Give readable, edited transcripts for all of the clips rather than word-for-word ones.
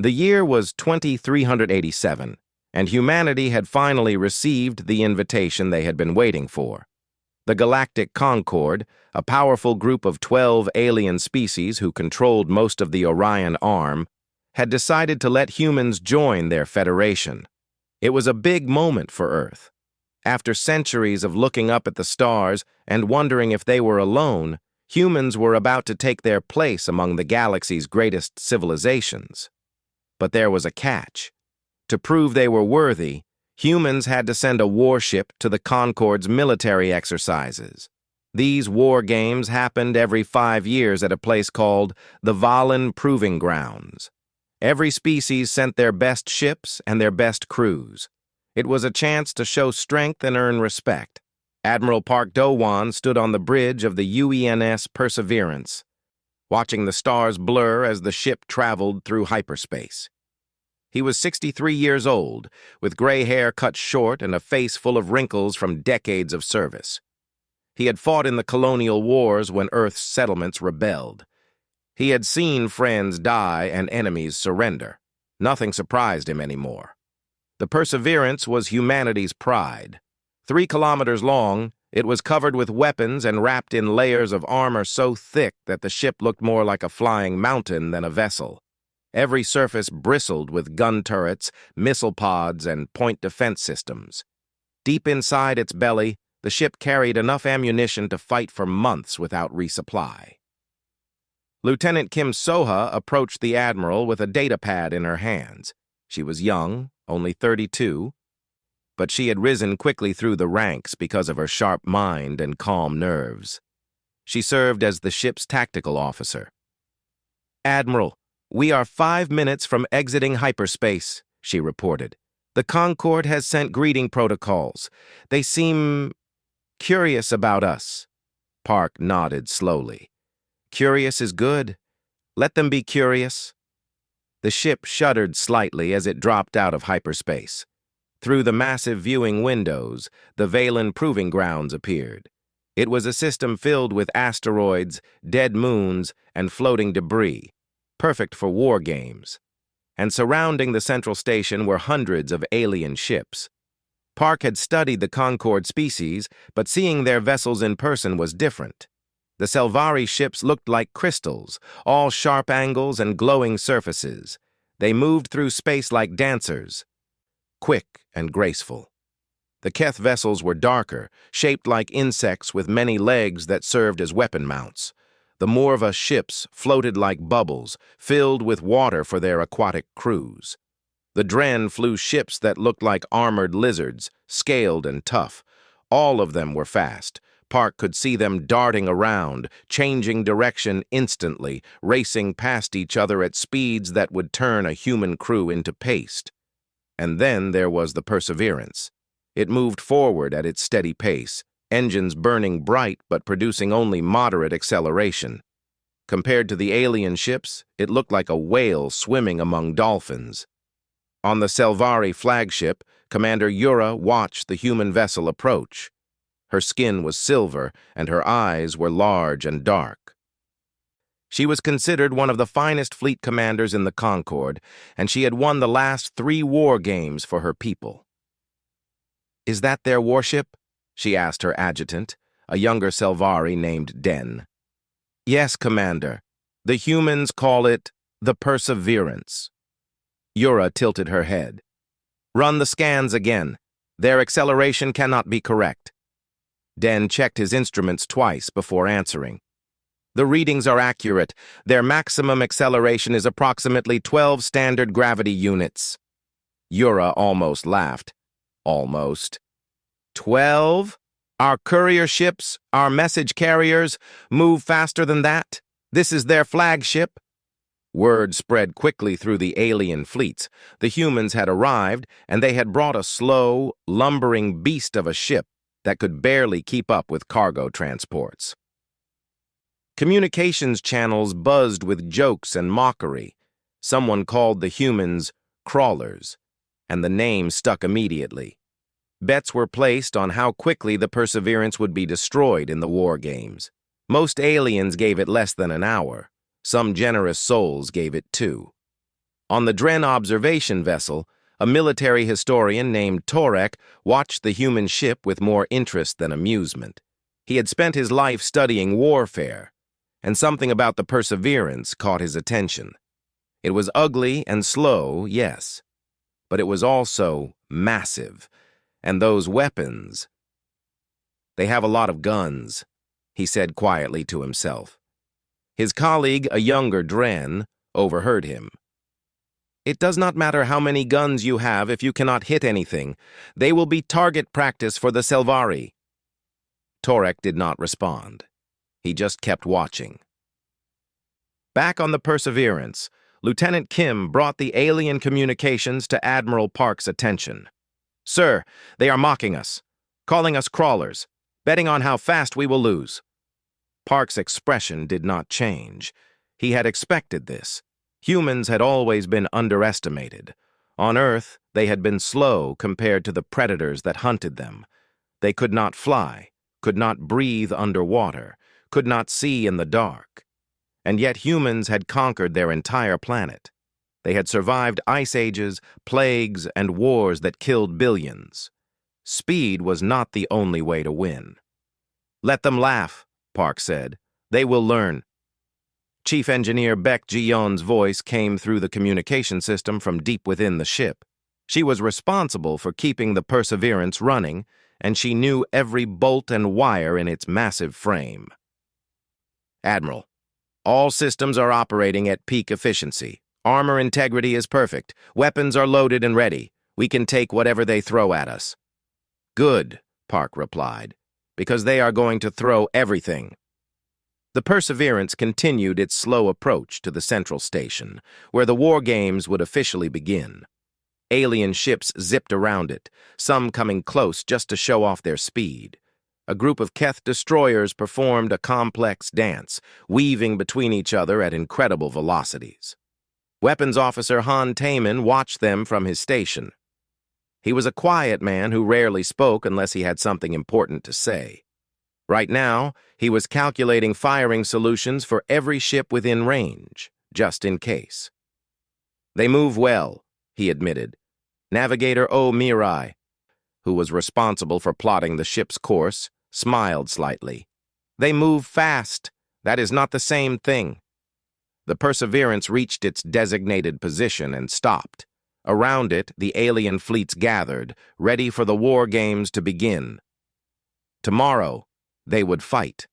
The year was 2387, and humanity had finally received the invitation they had been waiting for. The Galactic Concord, a powerful group of 12 alien species who controlled most of the Orion Arm, had decided to let humans join their federation. It was a big moment for Earth. After centuries of looking up at the stars and wondering if they were alone, humans were about to take their place among the galaxy's greatest civilizations. But there was a catch. To prove they were worthy, humans had to send a warship to the Concord's military exercises. These war games happened every 5 years at a place called the Valen Proving Grounds. Every species sent their best ships and their best crews. It was a chance to show strength and earn respect. Admiral Park Do-won stood on the bridge of the UENS Perseverance, watching the stars blur as the ship traveled through hyperspace. He was 63 years old, with gray hair cut short and a face full of wrinkles from decades of service. He had fought in the colonial wars when Earth's settlements rebelled. He had seen friends die and enemies surrender. Nothing surprised him anymore. The Perseverance was humanity's pride. 3 kilometers long, it was covered with weapons and wrapped in layers of armor so thick that the ship looked more like a flying mountain than a vessel. Every surface bristled with gun turrets, missile pods, and point defense systems. Deep inside its belly, the ship carried enough ammunition to fight for months without resupply. Lieutenant Kim Soha approached the admiral with a data pad in her hands. She was young, only 32, but she had risen quickly through the ranks because of her sharp mind and calm nerves. She served as the ship's tactical officer. "Admiral, we are 5 minutes from exiting hyperspace," she reported. "The Concorde has sent greeting protocols. They seem curious about us." Park nodded slowly. "Curious is good. Let them be curious." The ship shuddered slightly as it dropped out of hyperspace. Through the massive viewing windows, the Valen Proving Grounds appeared. It was a system filled with asteroids, dead moons, and floating debris, perfect for war games. And surrounding the central station were hundreds of alien ships. Park had studied the Concorde species, but seeing their vessels in person was different. The Selvari ships looked like crystals, all sharp angles and glowing surfaces. They moved through space like dancers, quick and graceful. The Keth vessels were darker, shaped like insects with many legs that served as weapon mounts. The Morva ships floated like bubbles, filled with water for their aquatic crews. The Dren flew ships that looked like armored lizards, scaled and tough. All of them were fast. Park could see them darting around, changing direction instantly, racing past each other at speeds that would turn a human crew into paste. And then there was the Perseverance. It moved forward at its steady pace, engines burning bright but producing only moderate acceleration. Compared to the alien ships, it looked like a whale swimming among dolphins. On the Selvari flagship, Commander Yura watched the human vessel approach. Her skin was silver, and her eyes were large and dark. She was considered one of the finest fleet commanders in the Concorde, and she had won the last 3 war games for her people. "Is that their warship?" she asked her adjutant, a younger Selvari named Den. "Yes, Commander. The humans call it the Perseverance." Yura tilted her head. "Run the scans again. Their acceleration cannot be correct." Den checked his instruments twice before answering. "The readings are accurate. Their maximum acceleration is approximately 12 standard gravity units." Yura almost laughed. "Almost. 12? Our courier ships, our message carriers, move faster than that? This is their flagship?" Word spread quickly through the alien fleets. The humans had arrived, and they had brought a slow, lumbering beast of a ship that could barely keep up with cargo transports. Communications channels buzzed with jokes and mockery. Someone called the humans crawlers, and the name stuck immediately. Bets were placed on how quickly the Perseverance would be destroyed in the war games. Most aliens gave it less than an hour. Some generous souls gave it 2. On the Dren observation vessel, a military historian named Torek watched the human ship with more interest than amusement. He had spent his life studying warfare, and something about the Perseverance caught his attention. It was ugly and slow, yes, but it was also massive, and those weapons... They have a lot of guns, he said quietly to himself. His colleague, a younger Dren, overheard him. It does not matter how many guns you have if you cannot hit anything. They will be target practice for the Selvari. Torek did not respond. He just kept watching. Back on the Perseverance, Lieutenant Kim brought the alien communications to Admiral Park's attention. "Sir, they are mocking us, calling us crawlers, betting on how fast we will lose." Park's expression did not change. He had expected this. Humans had always been underestimated. On Earth, they had been slow compared to the predators that hunted them. They could not fly, could not breathe underwater, could not see in the dark. And yet humans had conquered their entire planet. They had survived ice ages, plagues, and wars that killed billions. Speed was not the only way to win. "Let them laugh," Park said. "They will learn." Chief Engineer Beck Ji-yeon's voice came through the communication system from deep within the ship. She was responsible for keeping the Perseverance running, and she knew every bolt and wire in its massive frame. "Admiral, all systems are operating at peak efficiency. Armor integrity is perfect. Weapons are loaded and ready. We can take whatever they throw at us." "Good," Park replied, "because they are going to throw everything." The Perseverance continued its slow approach to the central station, where the war games would officially begin. Alien ships zipped around it, some coming close just to show off their speed. A group of Keth destroyers performed a complex dance, weaving between each other at incredible velocities. Weapons Officer Han Taemin watched them from his station. He was a quiet man who rarely spoke unless he had something important to say. Right now, he was calculating firing solutions for every ship within range, just in case. "They move well," he admitted. Navigator O. Mirai, who was responsible for plotting the ship's course, smiled slightly. "They move fast. That is not the same thing." The Perseverance reached its designated position and stopped. Around it, the alien fleets gathered, ready for the war games to begin. Tomorrow, they would fight.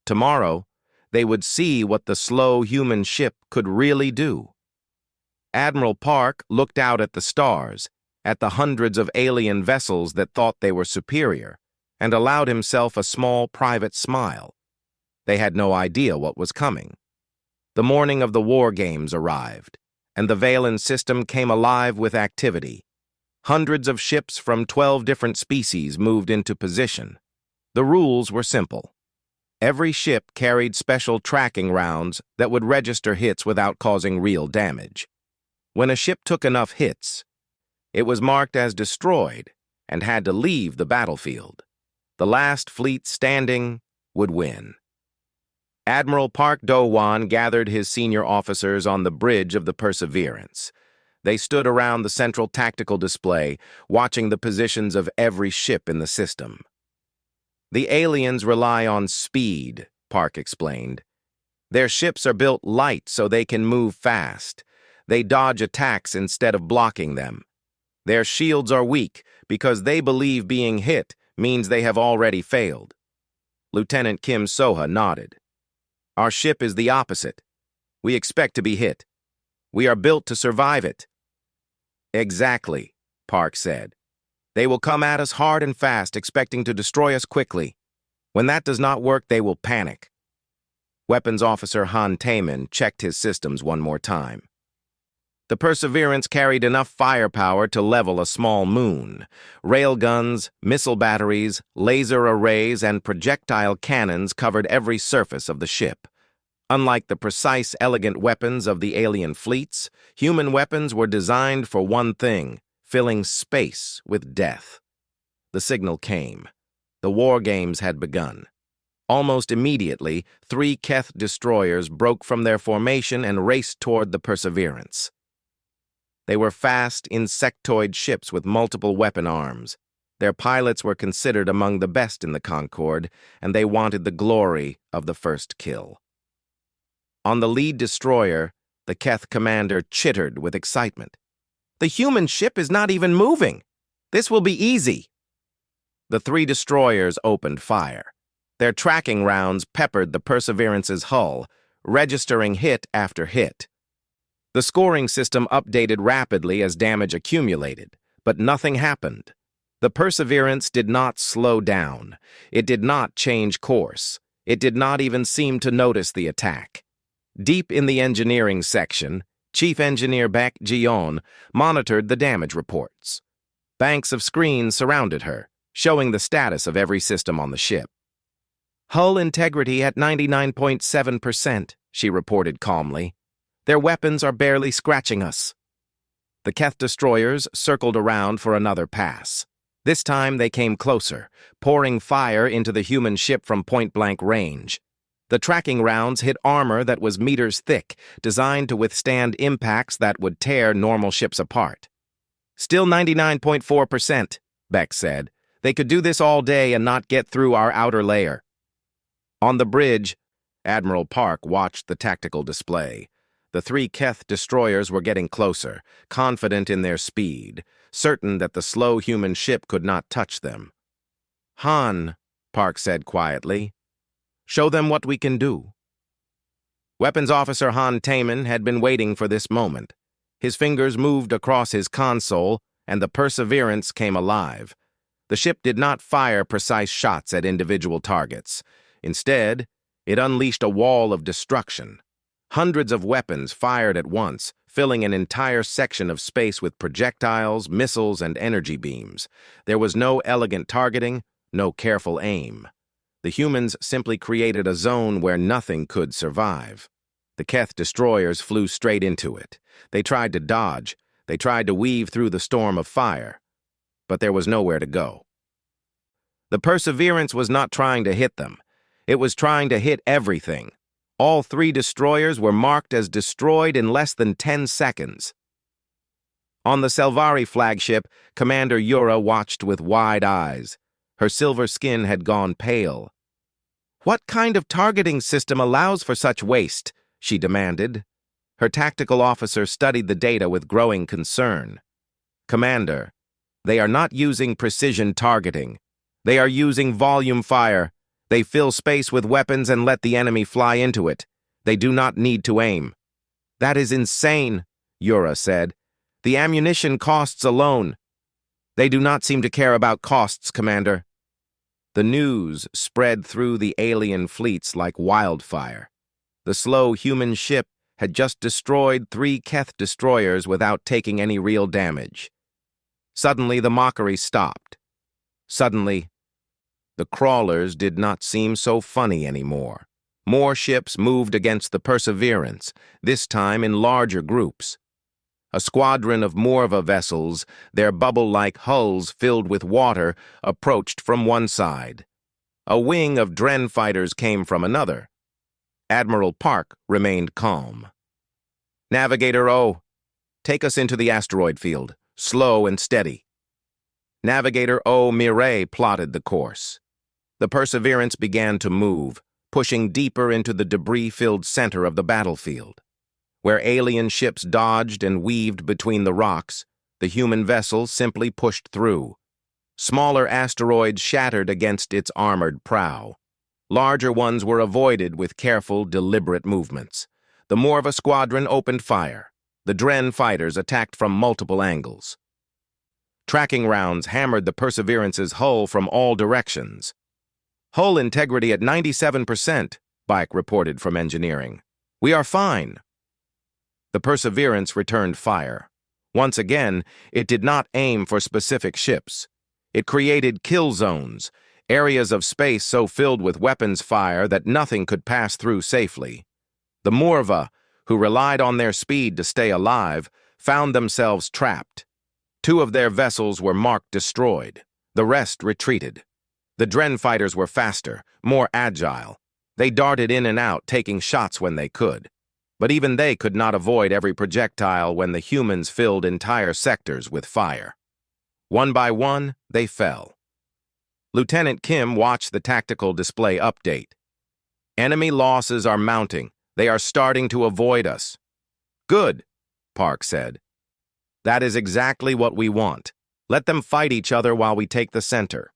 Tomorrow, they would see what the slow human ship could really do. Admiral Park looked out at the stars, at the hundreds of alien vessels that thought they were superior, and allowed himself a small private smile. They had no idea what was coming. The morning of the war games arrived, and the Valen system came alive with activity. Hundreds of ships from 12 different species moved into position. The rules were simple. Every ship carried special tracking rounds that would register hits without causing real damage. When a ship took enough hits, it was marked as destroyed and had to leave the battlefield. The last fleet standing would win. Admiral Park Do-won gathered his senior officers on the bridge of the Perseverance. They stood around the central tactical display, watching the positions of every ship in the system. "The aliens rely on speed," Park explained. "Their ships are built light so they can move fast. They dodge attacks instead of blocking them. Their shields are weak because they believe being hit means they have already failed." Lieutenant Kim Soha nodded. "Our ship is the opposite. We expect to be hit. We are built to survive it." "Exactly," Park said. "They will come at us hard and fast, expecting to destroy us quickly. When that does not work, they will panic." Weapons Officer Han Taemin checked his systems one more time. The Perseverance carried enough firepower to level a small moon. Railguns, missile batteries, laser arrays, and projectile cannons covered every surface of the ship. Unlike the precise, elegant weapons of the alien fleets, human weapons were designed for one thing: filling space with death. The signal came. The war games had begun. Almost immediately, 3 Keth destroyers broke from their formation and raced toward the Perseverance. They were fast, insectoid ships with multiple weapon arms. Their pilots were considered among the best in the Concorde, and they wanted the glory of the first kill. On the lead destroyer, the Keth commander chittered with excitement. "The human ship is not even moving. This will be easy." The three destroyers opened fire. Their tracking rounds peppered the Perseverance's hull, registering hit after hit. The scoring system updated rapidly as damage accumulated, but nothing happened. The Perseverance did not slow down. It did not change course. It did not even seem to notice the attack. Deep in the engineering section, Chief Engineer Beck Gion monitored the damage reports. Banks of screens surrounded her, showing the status of every system on the ship. "Hull integrity at 99.7%, she reported calmly. "Their weapons are barely scratching us." The Keth destroyers circled around for another pass. This time they came closer, pouring fire into the human ship from point-blank range. The tracking rounds hit armor that was meters thick, designed to withstand impacts that would tear normal ships apart. "Still 99.4%, Beck said. "They could do this all day and not get through our outer layer." On the bridge, Admiral Park watched the tactical display. The three Keth destroyers were getting closer, confident in their speed, certain that the slow human ship could not touch them. "Han," Park said quietly, "show them what we can do." Weapons Officer Han Taman had been waiting for this moment. His fingers moved across his console, and the Perseverance came alive. The ship did not fire precise shots at individual targets. Instead, it unleashed a wall of destruction. Hundreds of weapons fired at once, filling an entire section of space with projectiles, missiles, and energy beams. There was no elegant targeting, no careful aim. The humans simply created a zone where nothing could survive. The Keth destroyers flew straight into it. They tried to dodge. They tried to weave through the storm of fire. But there was nowhere to go. The Perseverance was not trying to hit them. It was trying to hit everything. All three destroyers were marked as destroyed in less than 10 seconds. On the Selvari flagship, Commander Yura watched with wide eyes. Her silver skin had gone pale. "What kind of targeting system allows for such waste?" she demanded. Her tactical officer studied the data with growing concern. "Commander, they are not using precision targeting. They are using volume fire. They fill space with weapons and let the enemy fly into it. They do not need to aim." "That is insane," Yura said. "The ammunition costs alone." "They do not seem to care about costs, Commander." The news spread through the alien fleets like wildfire. The slow human ship had just destroyed 3 Keth destroyers without taking any real damage. Suddenly, the mockery stopped. Suddenly, the crawlers did not seem so funny anymore. More ships moved against the Perseverance, this time in larger groups. A squadron of Morva vessels, their bubble-like hulls filled with water, approached from one side. A wing of Dren fighters came from another. Admiral Park remained calm. "Navigator O, take us into the asteroid field, slow and steady." Navigator O Mireille plotted the course. The Perseverance began to move, pushing deeper into the debris-filled center of the battlefield. Where alien ships dodged and weaved between the rocks, the human vessel simply pushed through. Smaller asteroids shattered against its armored prow. Larger ones were avoided with careful, deliberate movements. The Morva squadron opened fire. The Dren fighters attacked from multiple angles. Tracking rounds hammered the Perseverance's hull from all directions. "Hull integrity at 97%, Bike reported from engineering. "We are fine." The Perseverance returned fire. Once again, it did not aim for specific ships. It created kill zones, areas of space so filled with weapons fire that nothing could pass through safely. The Morva, who relied on their speed to stay alive, found themselves trapped. 2 of their vessels were marked destroyed. The rest retreated. The Dren fighters were faster, more agile. They darted in and out, taking shots when they could. But even they could not avoid every projectile when the humans filled entire sectors with fire. One by one, they fell. Lieutenant Kim watched the tactical display update. Enemy losses are mounting. They are starting to avoid us. Good, Park said. That is exactly what we want. Let them fight each other while we take the center.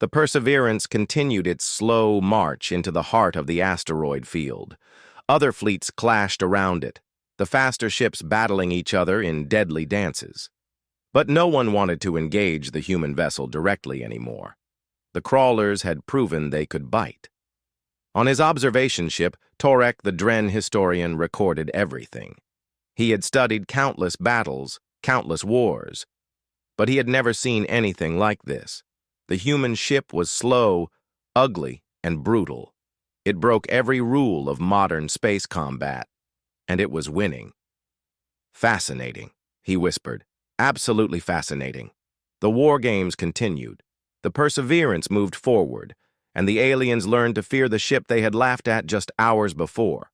The Perseverance continued its slow march into the heart of the asteroid field. Other fleets clashed around it, the faster ships battling each other in deadly dances. But no one wanted to engage the human vessel directly anymore. The crawlers had proven they could bite. On his observation ship, Torek the Dren historian recorded everything. He had studied countless battles, countless wars, but he had never seen anything like this. The human ship was slow, ugly, and brutal. It broke every rule of modern space combat, and it was winning. Fascinating, he whispered. Absolutely fascinating. The war games continued. The Perseverance moved forward, and the aliens learned to fear the ship they had laughed at just hours before.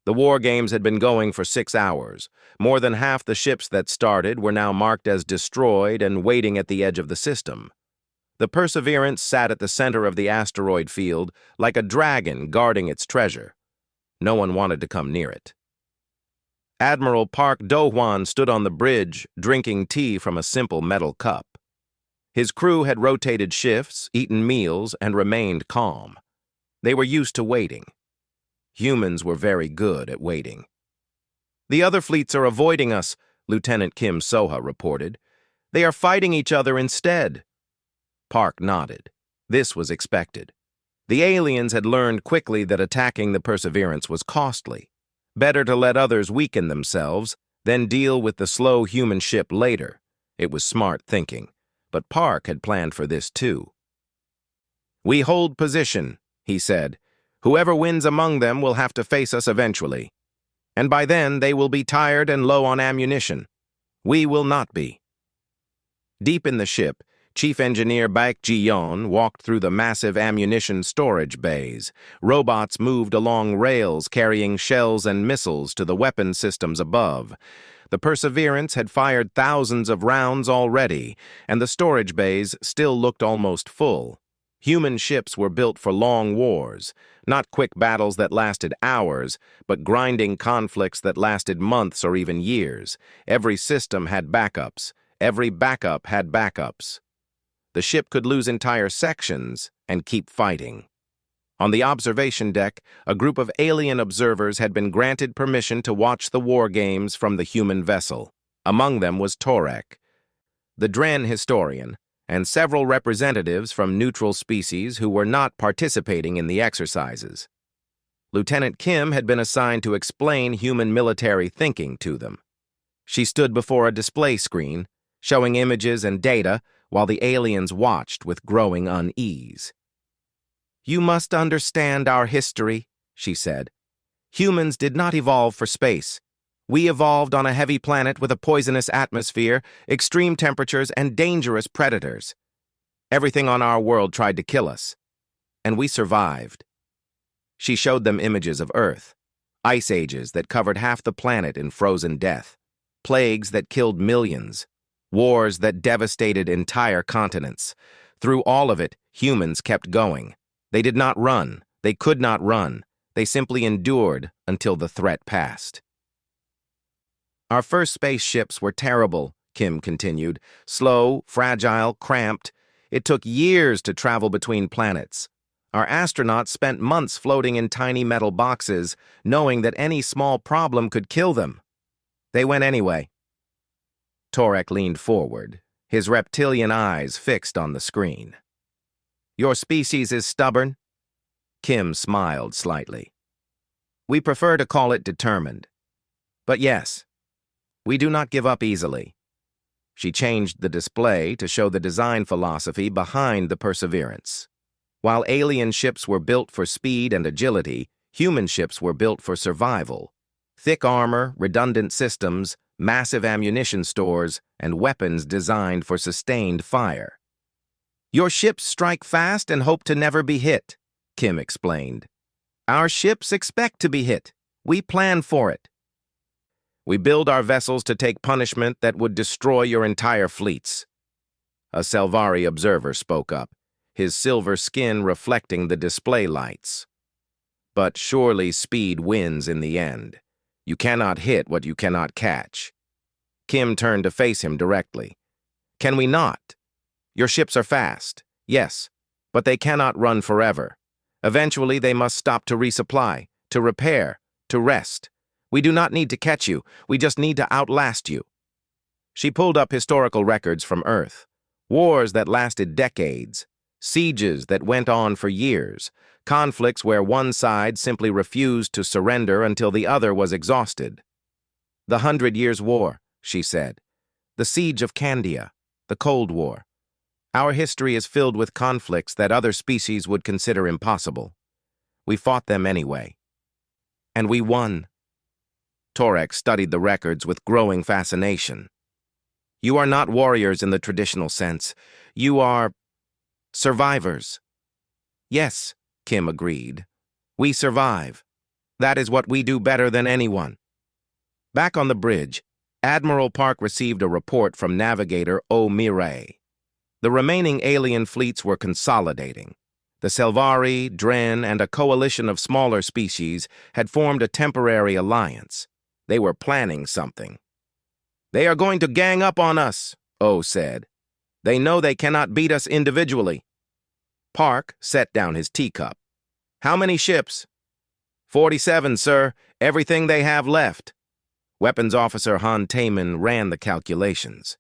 The war games had been going for 6 hours. More than half the ships that started were now marked as destroyed and waiting at the edge of the system. The Perseverance sat at the center of the asteroid field like a dragon guarding its treasure. No one wanted to come near it. Admiral Park Do-hwan stood on the bridge, drinking tea from a simple metal cup. His crew had rotated shifts, eaten meals, and remained calm. They were used to waiting. Humans were very good at waiting. The other fleets are avoiding us, Lieutenant Kim Soha reported. They are fighting each other instead. Park nodded. This was expected. The aliens had learned quickly that attacking the Perseverance was costly. Better to let others weaken themselves, then deal with the slow human ship later. It was smart thinking, but Park had planned for this too. We hold position, he said. Whoever wins among them will have to face us eventually. And by then they will be tired and low on ammunition. We will not be. Deep in the ship, Chief Engineer Baek Ji-yeon walked through the massive ammunition storage bays. Robots moved along rails carrying shells and missiles to the weapon systems above. The Perseverance had fired thousands of rounds already, and the storage bays still looked almost full. Human ships were built for long wars, not quick battles that lasted hours, but grinding conflicts that lasted months or even years. Every system had backups. Every backup had backups. The ship could lose entire sections and keep fighting. On the observation deck, a group of alien observers had been granted permission to watch the war games from the human vessel. Among them was Torek, the Dren historian, and several representatives from neutral species who were not participating in the exercises. Lieutenant Kim had been assigned to explain human military thinking to them. She stood before a display screen, showing images and data, while the aliens watched with growing unease. You must understand our history, she said. Humans did not evolve for space. We evolved on a heavy planet with a poisonous atmosphere, extreme temperatures, and dangerous predators. Everything on our world tried to kill us, and we survived. She showed them images of Earth, ice ages that covered half the planet in frozen death, plagues that killed millions, wars that devastated entire continents. Through all of it, humans kept going. They did not run. They could not run. They simply endured until the threat passed. Our first spaceships were terrible, Kim continued. Slow, fragile, cramped. It took years to travel between planets. Our astronauts spent months floating in tiny metal boxes, knowing that any small problem could kill them. They went anyway. Torek leaned forward, his reptilian eyes fixed on the screen. Your species is stubborn? Kim smiled slightly. We prefer to call it determined. But yes, we do not give up easily. She changed the display to show the design philosophy behind the Perseverance. While alien ships were built for speed and agility, human ships were built for survival. Thick armor, redundant systems, massive ammunition stores, and weapons designed for sustained fire. Your ships strike fast and hope to never be hit, Kim explained. Our ships expect to be hit. We plan for it. We build our vessels to take punishment that would destroy your entire fleets. A Selvari observer spoke up, his silver skin reflecting the display lights. But surely speed wins in the end. You cannot hit what you cannot catch. Kim turned to face him directly. Can we not? Your ships are fast, yes, but they cannot run forever. Eventually they must stop to resupply, to repair, to rest. We do not need to catch you, we just need to outlast you. She pulled up historical records from Earth. Wars that lasted decades, sieges that went on for years, conflicts where one side simply refused to surrender until the other was exhausted. The 100 Years' War, she said. The Siege of Candia, the Cold War. Our history is filled with conflicts that other species would consider impossible. We fought them anyway. And we won. Torek studied the records with growing fascination. You are not warriors in the traditional sense. You are survivors. Yes, Kim agreed. We survive. That is what we do better than anyone. Back on the bridge, Admiral Park received a report from Navigator O'Mirai. The remaining alien fleets were consolidating. The Selvari, Dren, and a coalition of smaller species had formed a temporary alliance. They were planning something. They are going to gang up on us, O said. They know they cannot beat us individually. Park set down his teacup. How many ships? 47, sir. Everything they have left. Weapons Officer Han Taman ran the calculations.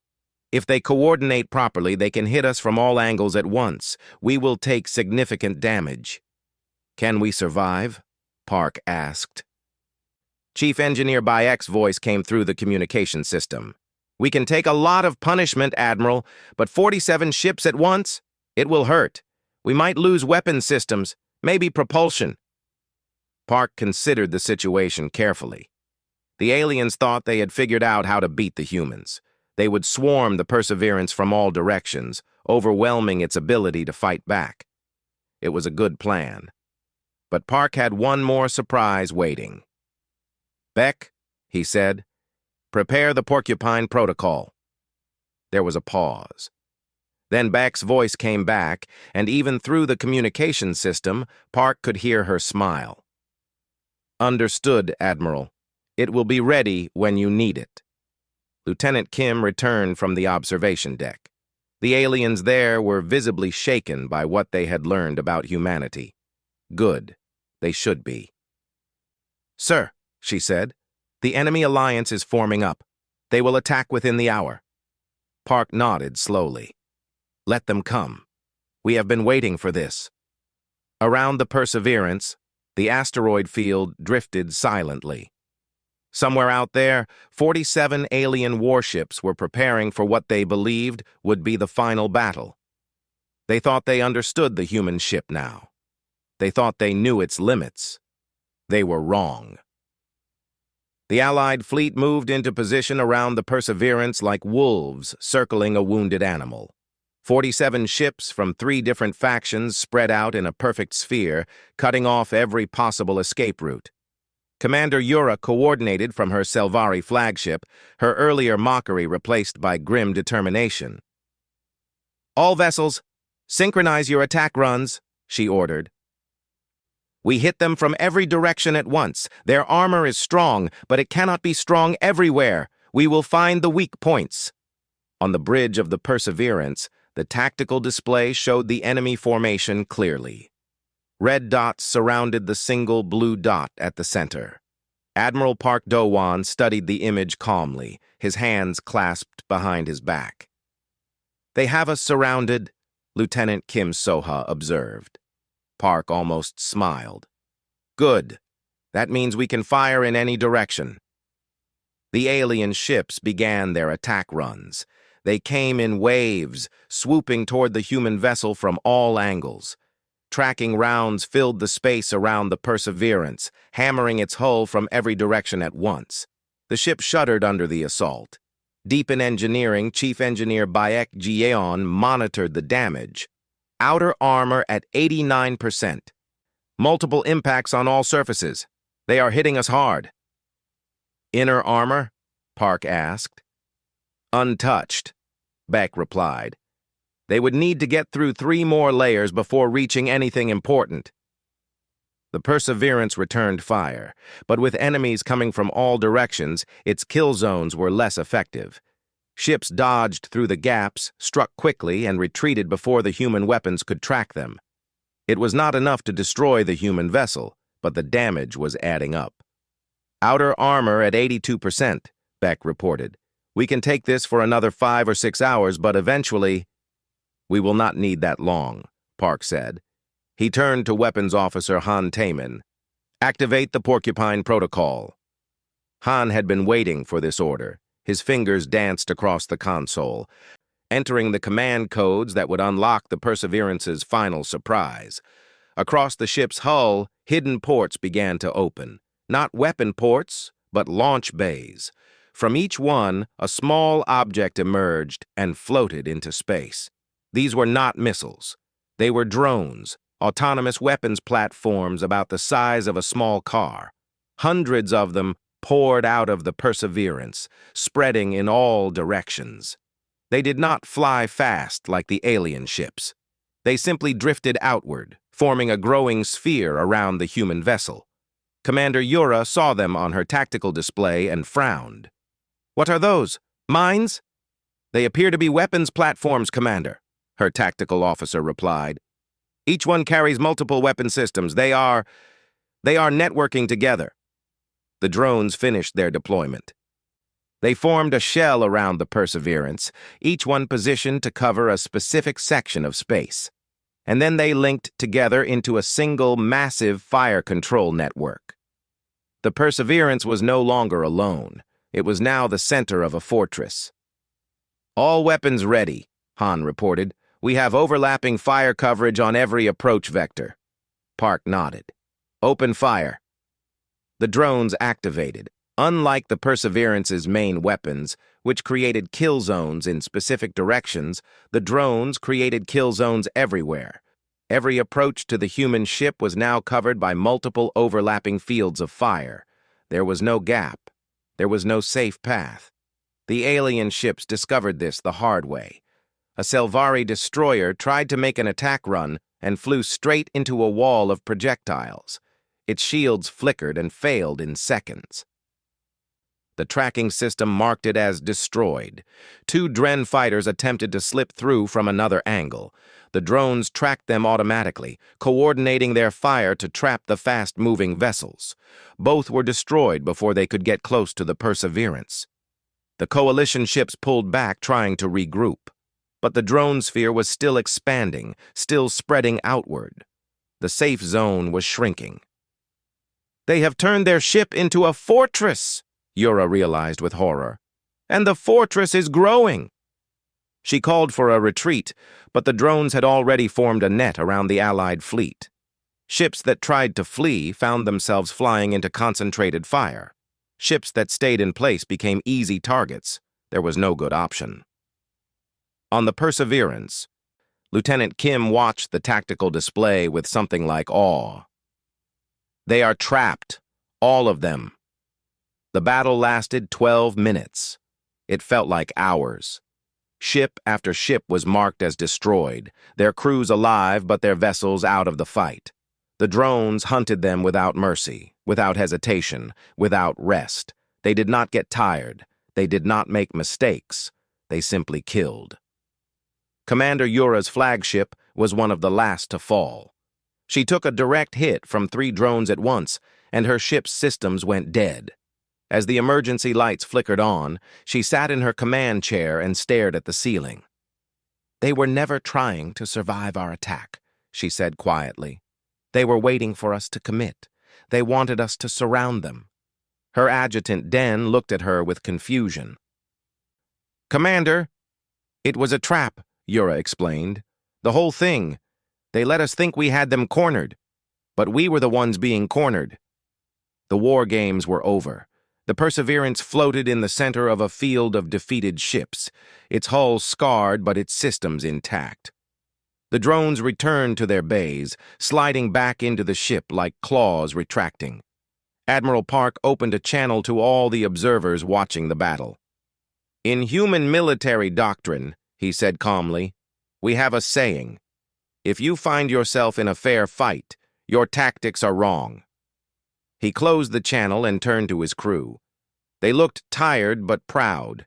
If they coordinate properly, they can hit us from all angles at once. We will take significant damage. Can we survive? Park asked. Chief Engineer Bayek's voice came through the communication system. We can take a lot of punishment, Admiral, but 47 ships at once? It will hurt. We might lose weapon systems, maybe propulsion. Park considered the situation carefully. The aliens thought they had figured out how to beat the humans. They would swarm the Perseverance from all directions, overwhelming its ability to fight back. It was a good plan. But Park had one more surprise waiting. Beck, he said, prepare the Porcupine Protocol. There was a pause. Then Beck's voice came back, and even through the communication system, Park could hear her smile. Understood, Admiral. It will be ready when you need it. Lieutenant Kim returned from the observation deck. The aliens there were visibly shaken by what they had learned about humanity. Good. They should be. Sir, she said, the enemy alliance is forming up. They will attack within the hour. Park nodded slowly. Let them come. We have been waiting for this. Around the Perseverance, the asteroid field drifted silently. Somewhere out there, 47 alien warships were preparing for what they believed would be the final battle. They thought they understood the human ship now. They thought they knew its limits. They were wrong. The Allied fleet moved into position around the Perseverance like wolves circling a wounded animal. 47 ships from 3 different factions spread out in a perfect sphere, cutting off every possible escape route. Commander Yura coordinated from her Selvari flagship, her earlier mockery replaced by grim determination. All vessels, synchronize your attack runs, she ordered. We hit them from every direction at once. Their armor is strong, but it cannot be strong everywhere. We will find the weak points. On the bridge of the Perseverance, the tactical display showed the enemy formation clearly. Red dots surrounded the single blue dot at the center. Admiral Park Do-won studied the image calmly, his hands clasped behind his back. They have us surrounded, Lieutenant Kim Soha observed. Park almost smiled. Good. That means we can fire in any direction. The alien ships began their attack runs. They came in waves, swooping toward the human vessel from all angles. Tracking rounds filled the space around the Perseverance, hammering its hull from every direction at once. The ship shuddered under the assault. Deep in engineering, Chief Engineer Bayek Jeon monitored the damage. Outer armor at 89%. Multiple impacts on all surfaces. They are hitting us hard. Inner armor? Park asked. Untouched, Beck replied. They would need to get through 3 more layers before reaching anything important. The Perseverance returned fire, but with enemies coming from all directions, its kill zones were less effective. Ships dodged through the gaps, struck quickly, and retreated before the human weapons could track them. It was not enough to destroy the human vessel, but the damage was adding up. Outer armor at 82%, Beck reported. We can take this for another 5 or 6 hours, but eventually... We will not need that long, Park said. He turned to Weapons Officer Han Taman. Activate the Porcupine Protocol. Han had been waiting for this order. His fingers danced across the console, entering the command codes that would unlock the Perseverance's final surprise. Across the ship's hull, hidden ports began to open. Not weapon ports, but launch bays. From each one, a small object emerged and floated into space. These were not missiles. They were drones, autonomous weapons platforms about the size of a small car. Hundreds of them poured out of the Perseverance, spreading in all directions. They did not fly fast like the alien ships. They simply drifted outward, forming a growing sphere around the human vessel. Commander Yura saw them on her tactical display and frowned. What are those? Mines? They appear to be weapons platforms, Commander, her tactical officer replied. Each one carries multiple weapon systems. They are networking together. The drones finished their deployment. They formed a shell around the Perseverance, each one positioned to cover a specific section of space. And then they linked together into a single massive fire control network. The Perseverance was no longer alone. It was now the center of a fortress. All weapons ready, Han reported. We have overlapping fire coverage on every approach vector. Park nodded. Open fire. The drones activated. Unlike the Perseverance's main weapons, which created kill zones in specific directions, the drones created kill zones everywhere. Every approach to the human ship was now covered by multiple overlapping fields of fire. There was no gap. There was no safe path. The alien ships discovered this the hard way. A Selvari destroyer tried to make an attack run and flew straight into a wall of projectiles. Its shields flickered and failed in seconds. The tracking system marked it as destroyed. 2 Dren fighters attempted to slip through from another angle. The drones tracked them automatically, coordinating their fire to trap the fast-moving vessels. Both were destroyed before they could get close to the Perseverance. The coalition ships pulled back, trying to regroup. But the drone sphere was still expanding, still spreading outward. The safe zone was shrinking. They have turned their ship into a fortress, Yura realized with horror. And the fortress is growing. She called for a retreat, but the drones had already formed a net around the Allied fleet. Ships that tried to flee found themselves flying into concentrated fire. Ships that stayed in place became easy targets. There was no good option. On the Perseverance, Lieutenant Kim watched the tactical display with something like awe. They are trapped, all of them. The battle lasted 12 minutes. It felt like hours. Ship after ship was marked as destroyed, their crews alive but their vessels out of the fight. The drones hunted them without mercy, without hesitation, without rest. They did not get tired. They did not make mistakes. They simply killed. Commander Yura's flagship was one of the last to fall. She took a direct hit from 3 drones at once, and her ship's systems went dead. As the emergency lights flickered on, she sat in her command chair and stared at the ceiling. They were never trying to survive our attack, she said quietly. They were waiting for us to commit. They wanted us to surround them. Her adjutant, Den, looked at her with confusion. Commander, it was a trap, Yura explained. The whole thing. They let us think we had them cornered. But we were the ones being cornered. The war games were over. The Perseverance floated in the center of a field of defeated ships, its hull scarred but its systems intact. The drones returned to their bays, sliding back into the ship like claws retracting. Admiral Park opened a channel to all the observers watching the battle. "In human military doctrine," he said calmly, "we have a saying. If you find yourself in a fair fight, your tactics are wrong." He closed the channel and turned to his crew. They looked tired but proud.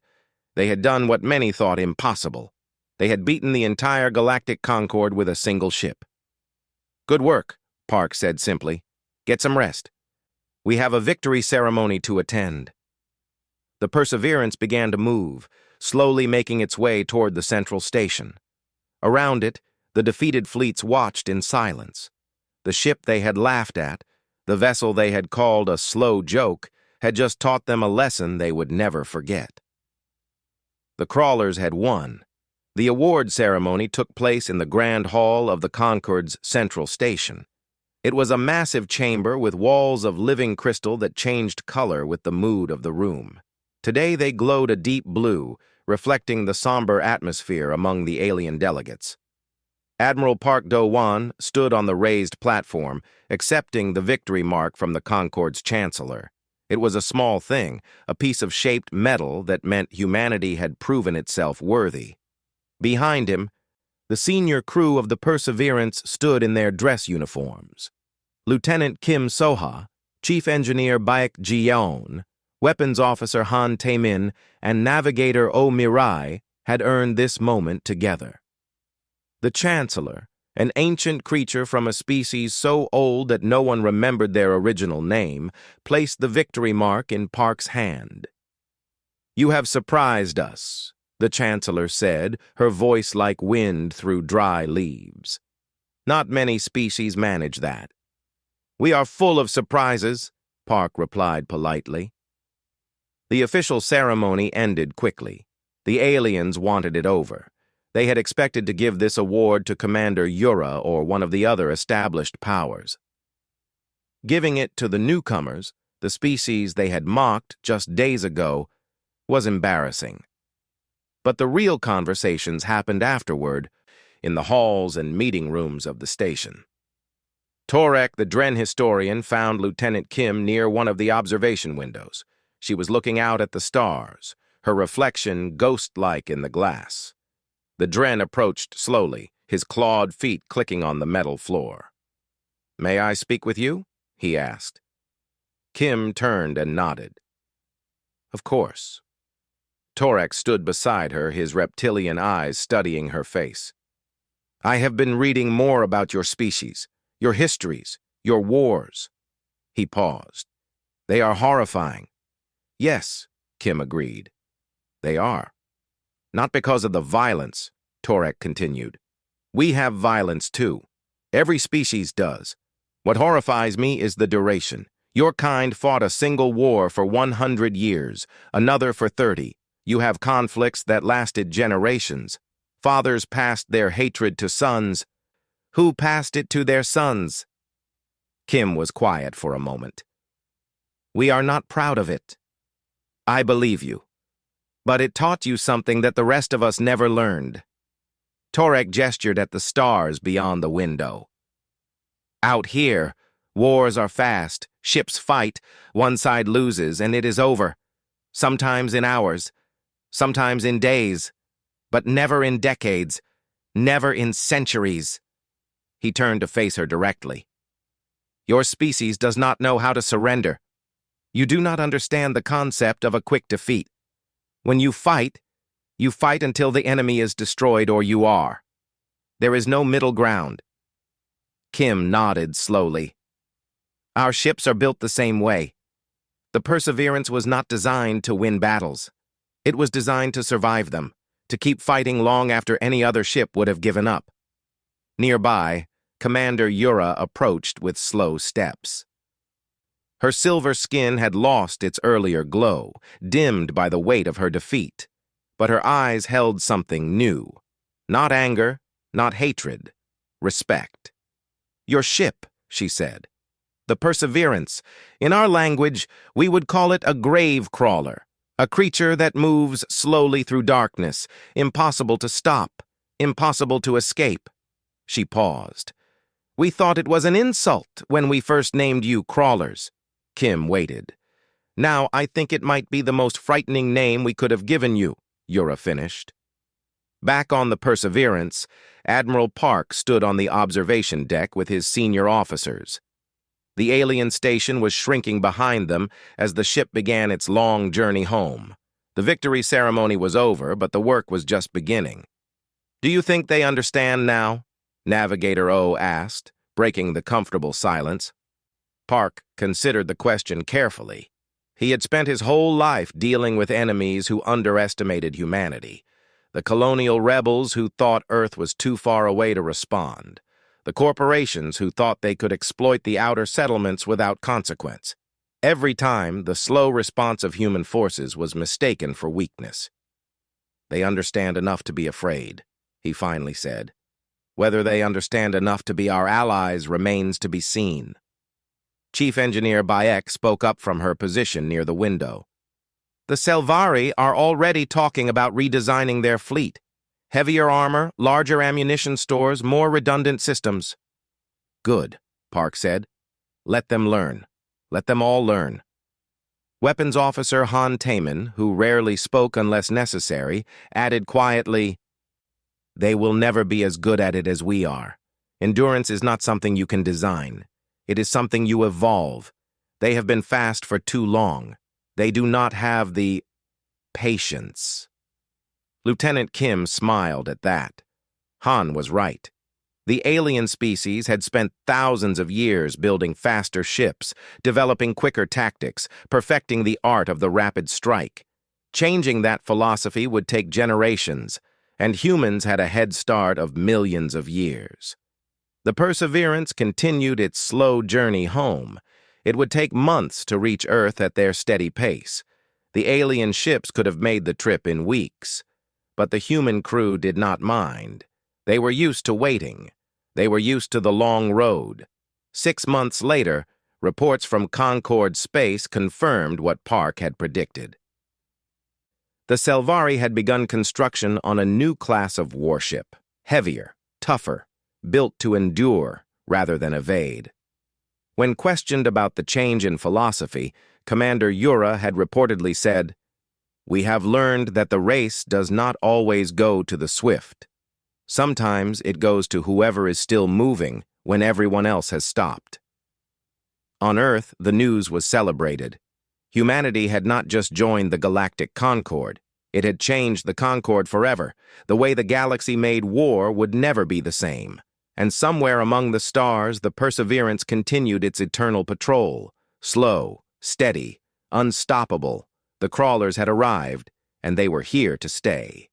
They had done what many thought impossible. They had beaten the entire Galactic Concord with a single ship. "Good work," Park said simply. "Get some rest. We have a victory ceremony to attend." The Perseverance began to move, slowly making its way toward the central station. Around it, the defeated fleets watched in silence. The ship they had laughed at, the vessel they had called a slow joke, had just taught them a lesson they would never forget. The crawlers had won. The award ceremony took place in the Grand Hall of the Concord's central station. It was a massive chamber with walls of living crystal that changed color with the mood of the room. Today they glowed a deep blue, reflecting the somber atmosphere among the alien delegates. Admiral Park Do-Wan stood on the raised platform, accepting the victory mark from the Concord's chancellor. It was a small thing, a piece of shaped metal that meant humanity had proven itself worthy. Behind him, the senior crew of the Perseverance stood in their dress uniforms. Lieutenant Kim Soha, Chief Engineer Baek Ji-yeon, Weapons Officer Han Tae-min, and Navigator Oh Mirai had earned this moment together. The Chancellor, an ancient creature from a species so old that no one remembered their original name, placed the victory mark in Park's hand. "You have surprised us," the Chancellor said, her voice like wind through dry leaves. "Not many species manage that." "We are full of surprises," Park replied politely. The official ceremony ended quickly. The aliens wanted it over. They had expected to give this award to Commander Yura or one of the other established powers. Giving it to the newcomers, the species they had mocked just days ago, was embarrassing. But the real conversations happened afterward, in the halls and meeting rooms of the station. Torek, the Dren historian, found Lieutenant Kim near one of the observation windows. She was looking out at the stars, her reflection ghost-like in the glass. The Dren approached slowly, his clawed feet clicking on the metal floor. "May I speak with you?" he asked. Kim turned and nodded. "Of course." Torek stood beside her, his reptilian eyes studying her face. "I have been reading more about your species, your histories, your wars." He paused. "They are horrifying." "Yes," Kim agreed. "They are. Not because of the violence," Torek continued. "We have violence too. Every species does. What horrifies me is the duration. Your kind fought a single war for 100 years, another for 30. You have conflicts that lasted generations. Fathers passed their hatred to sons. Who passed it to their sons?" Kim was quiet for a moment. "We are not proud of it." "I believe you. But it taught you something that the rest of us never learned." Torek gestured at the stars beyond the window. "Out here, wars are fast, ships fight, one side loses, and it is over. Sometimes in hours, sometimes in days, but never in decades, never in centuries." He turned to face her directly. "Your species does not know how to surrender. You do not understand the concept of a quick defeat. When you fight until the enemy is destroyed or you are. There is no middle ground." Kim nodded slowly. "Our ships are built the same way. The Perseverance was not designed to win battles. It was designed to survive them, to keep fighting long after any other ship would have given up." Nearby, Commander Yura approached with slow steps. Her silver skin had lost its earlier glow, dimmed by the weight of her defeat, but her eyes held something new. Not anger, not hatred, respect. "Your ship," she said. "The Perseverance. In our language, we would call it a grave crawler, a creature that moves slowly through darkness, impossible to stop, impossible to escape. She paused. "We thought it was an insult when we first named you crawlers." Kim waited. "Now I think it might be the most frightening name we could have given you," Yura finished. Back on the Perseverance, Admiral Park stood on the observation deck with his senior officers. The alien station was shrinking behind them as the ship began its long journey home. The victory ceremony was over, but the work was just beginning. "Do you think they understand now?" Navigator O asked, breaking the comfortable silence. Park considered the question carefully. He had spent his whole life dealing with enemies who underestimated humanity. The colonial rebels who thought Earth was too far away to respond. The corporations who thought they could exploit the outer settlements without consequence. Every time, the slow response of human forces was mistaken for weakness. "They understand enough to be afraid," he finally said. "Whether they understand enough to be our allies remains to be seen." Chief Engineer Bayek spoke up from her position near the window. "The Selvari are already talking about redesigning their fleet. Heavier armor, larger ammunition stores, more redundant systems." "Good," Park said. "Let them learn. Let them all learn." Weapons Officer Han Taman, who rarely spoke unless necessary, added quietly, "They will never be as good at it as we are. Endurance is not something you can design. It is something you evolve. They have been fast for too long. They do not have the patience." Lieutenant Kim smiled at that. Han was right. The alien species had spent thousands of years building faster ships, developing quicker tactics, perfecting the art of the rapid strike. Changing that philosophy would take generations, and humans had a head start of millions of years. The Perseverance continued its slow journey home. It would take months to reach Earth at their steady pace. The alien ships could have made the trip in weeks. But the human crew did not mind. They were used to waiting. They were used to the long road. 6 months later, reports from Concord Space confirmed what Park had predicted. The Selvari had begun construction on a new class of warship, heavier, tougher, built to endure rather than evade. When questioned about the change in philosophy, Commander Yura had reportedly said, "We have learned that the race does not always go to the swift. Sometimes it goes to whoever is still moving when everyone else has stopped." On Earth, the news was celebrated. Humanity had not just joined the Galactic Concord. It had changed the Concord forever. The way the galaxy made war would never be the same. And somewhere among the stars, the Perseverance continued its eternal patrol. Slow, steady, unstoppable. The crawlers had arrived, and they were here to stay.